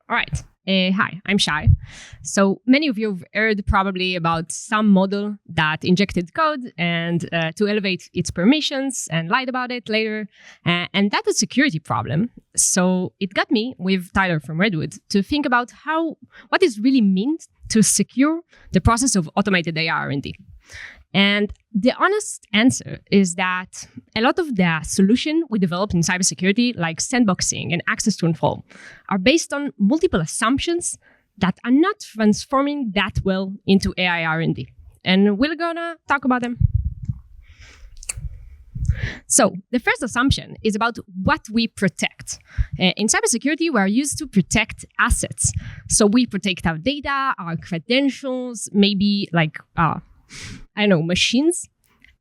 All right. Hi, I'm Shay. So many of you have heard probably about some model that injected code and to elevate its permissions and lied about it later. And that's a security problem. So it got me with Tyler from Redwood to think about what is really meant to secure the process of automated AI R&D. And the honest answer is that a lot of the solution we developed in cybersecurity, like sandboxing and access control, are based on multiple assumptions that are not transforming that well into AI R&D. And we're gonna talk about them. So the first assumption is about what we protect. In cybersecurity, we are used to protect assets. So we protect our data, our credentials, maybe like machines.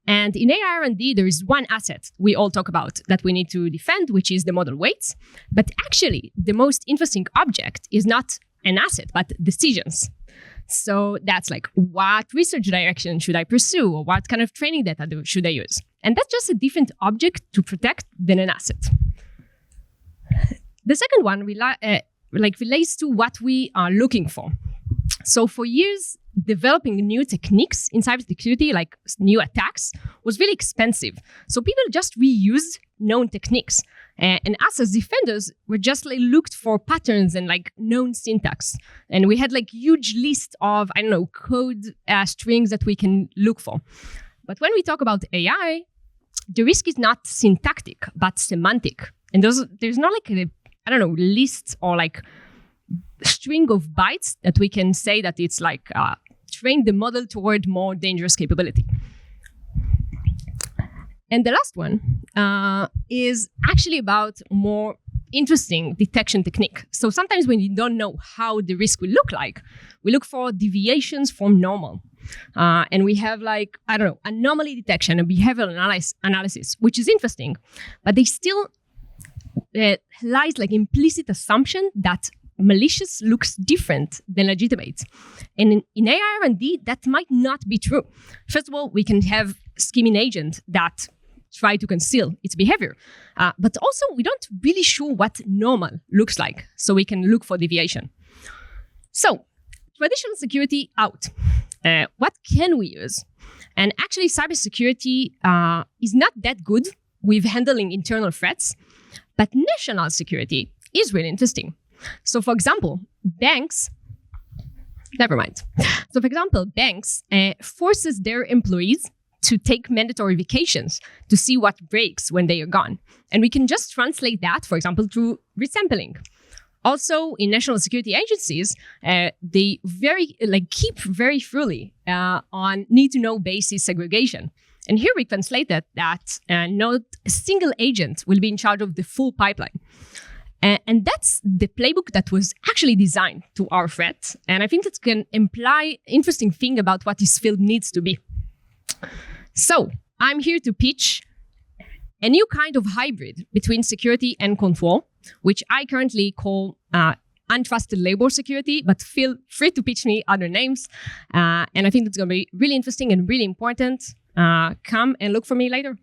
And in AI R&D, there is one asset we all talk about that we need to defend, which is the model weights. But actually, the most interesting object is not an asset, but decisions. So that's like, what research direction should I pursue? Or what kind of training data should I use? And that's just a different object to protect than an asset. The second one relates to what we are looking for. So for years, developing new techniques in cybersecurity, like new attacks, was really expensive. So people just reused known techniques. And us as defenders were just looked for patterns and known syntax. And we had huge list of, code strings that we can look for. But when we talk about AI, the risk is not syntactic, but semantic. And there's not lists or string of bytes that we can say that it's train the model toward more dangerous capability. And the last one is actually about more interesting detection technique. So sometimes when you don't know how the risk will look like, we look for deviations from normal. And we have anomaly detection and behavioral analysis, which is interesting, but they still lies implicit assumption that malicious looks different than legitimate. And in AI R&D, that might not be true. First of all, we can have scheming agent that try to conceal its behavior. But also, we don't really sure what normal looks like, so we can look for deviation. So, traditional security out. What can we use? And actually, cybersecurity is not that good with handling internal threats, but national security is really interesting. So, for example, banks forces their employees to take mandatory vacations to see what breaks when they are gone. And we can just translate that, for example, through resampling. Also, in national security agencies, they keep very fully on need-to-know basis segregation. And here we translate that not a single agent will be in charge of the full pipeline. And that's the playbook that was actually designed to our threat. And I think that can imply interesting thing about what this field needs to be. So I'm here to pitch a new kind of hybrid between security and control, which I currently call untrusted labor security, but feel free to pitch me other names. And I think it's going to be really interesting and really important. Come and look for me later.